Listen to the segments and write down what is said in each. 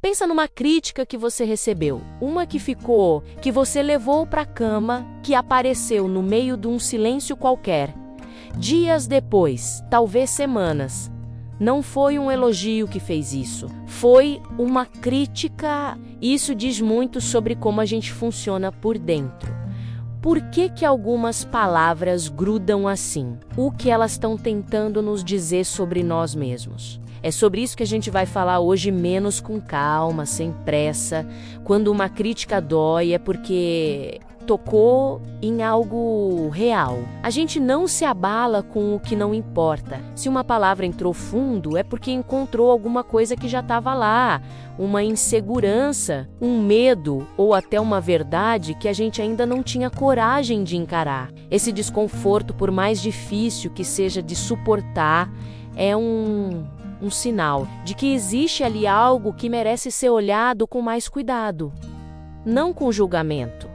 Pensa numa crítica que você recebeu, uma que você levou para a cama, que apareceu no meio de um silêncio qualquer. Dias depois, talvez semanas. Não foi um elogio que fez isso, foi uma crítica. Isso diz muito sobre como a gente funciona por dentro. Por que algumas palavras grudam assim? O que elas estão tentando nos dizer sobre nós mesmos? É sobre isso que a gente vai falar hoje, menos com calma, sem pressa. Quando uma crítica dói é porque tocou em algo real. A gente não se abala com o que não importa. Se uma palavra entrou fundo, é porque encontrou alguma coisa que já estava lá. Uma insegurança, um medo ou até uma verdade que a gente ainda não tinha coragem de encarar. Esse desconforto, por mais difícil que seja de suportar, é um sinal de que existe ali algo que merece ser olhado com mais cuidado. Não com julgamento,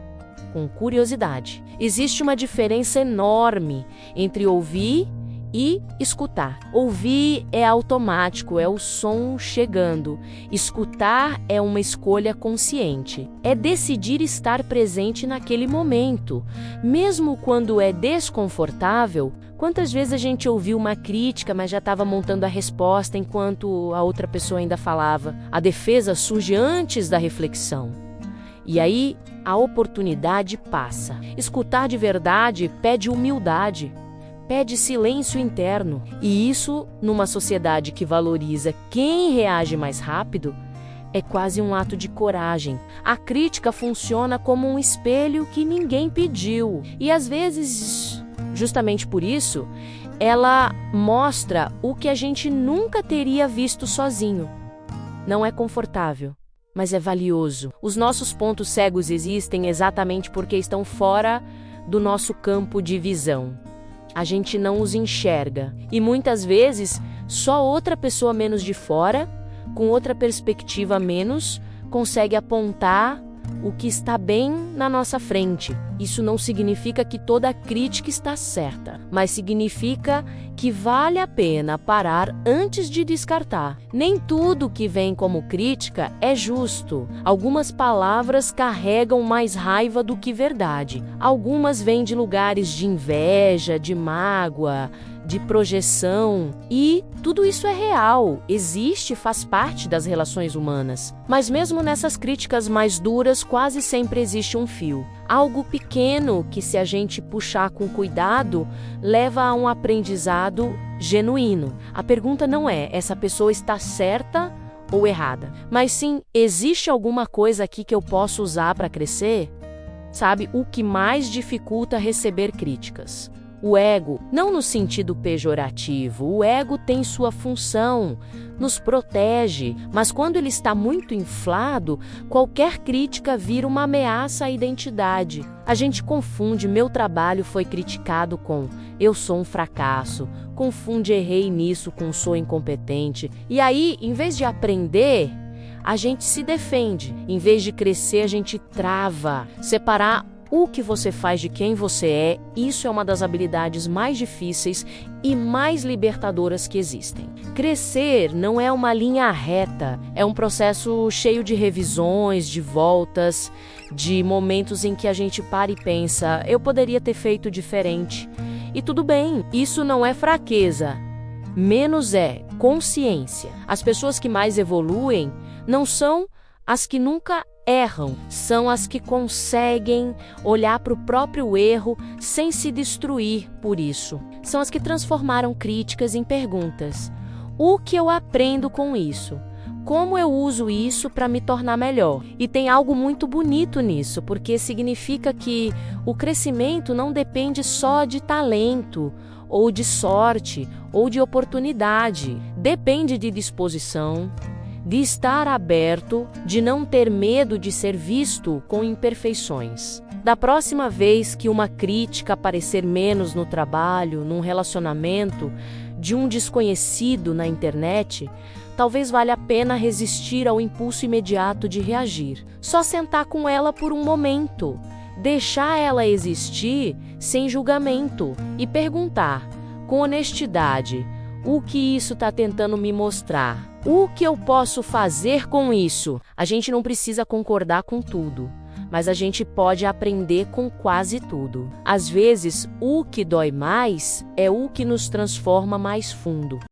com curiosidade. Existe uma diferença enorme entre ouvir e escutar. Ouvir é automático, é o som chegando. Escutar é uma escolha consciente. É decidir estar presente naquele momento. Mesmo quando é desconfortável, quantas vezes a gente ouviu uma crítica, mas já estava montando a resposta enquanto a outra pessoa ainda falava? A defesa surge antes da reflexão. E aí, a oportunidade passa. Escutar de verdade pede humildade. Pede silêncio interno. E isso, numa sociedade que valoriza quem reage mais rápido, é quase um ato de coragem. A crítica funciona como um espelho que ninguém pediu. E às vezes, justamente por isso, ela mostra o que a gente nunca teria visto sozinho. Não é confortável, mas é valioso. Os nossos pontos cegos existem exatamente porque estão fora do nosso campo de visão. A gente não os enxerga. E muitas vezes, só outra pessoa menos de fora, com outra perspectiva menos, consegue apontar o que está bem na nossa frente. Isso não significa que toda crítica está certa, mas significa que vale a pena parar antes de descartar. Nem tudo que vem como crítica é justo. Algumas palavras carregam mais raiva do que verdade. Algumas vêm de lugares de inveja, de mágoa, de projeção, e tudo isso é real, existe, faz parte das relações humanas. Mas mesmo nessas críticas mais duras, quase sempre existe um fio. Algo pequeno que, se a gente puxar com cuidado, leva a um aprendizado genuíno. A pergunta não é, essa pessoa está certa ou errada? Mas sim, existe alguma coisa aqui que eu posso usar para crescer? Sabe, o que mais dificulta receber críticas? O ego, não no sentido pejorativo, o ego tem sua função, nos protege, mas quando ele está muito inflado, qualquer crítica vira uma ameaça à identidade. A gente confunde meu trabalho foi criticado com eu sou um fracasso, confunde errei nisso com sou incompetente, e aí, em vez de aprender, a gente se defende, em vez de crescer, a gente trava. Separar o que você faz de quem você é, isso é uma das habilidades mais difíceis e mais libertadoras que existem. Crescer não é uma linha reta, é um processo cheio de revisões, de voltas, de momentos em que a gente para e pensa, eu poderia ter feito diferente. E tudo bem, isso não é fraqueza, menos é consciência. As pessoas que mais evoluem não são as que nunca erram, são as que conseguem olhar para o próprio erro sem se destruir por isso. São as que transformaram críticas em perguntas. O que eu aprendo com isso? Como eu uso isso para me tornar melhor? E tem algo muito bonito nisso, porque significa que o crescimento não depende só de talento, ou de sorte, ou de oportunidade. Depende de disposição, de estar aberto, de não ter medo de ser visto com imperfeições. Da próxima vez que uma crítica aparecer menos no trabalho, num relacionamento, de um desconhecido na internet, talvez valha a pena resistir ao impulso imediato de reagir. Só sentar com ela por um momento, deixar ela existir sem julgamento e perguntar, com honestidade, o que isso está tentando me mostrar? O que eu posso fazer com isso? A gente não precisa concordar com tudo, mas a gente pode aprender com quase tudo. Às vezes, o que dói mais é o que nos transforma mais fundo.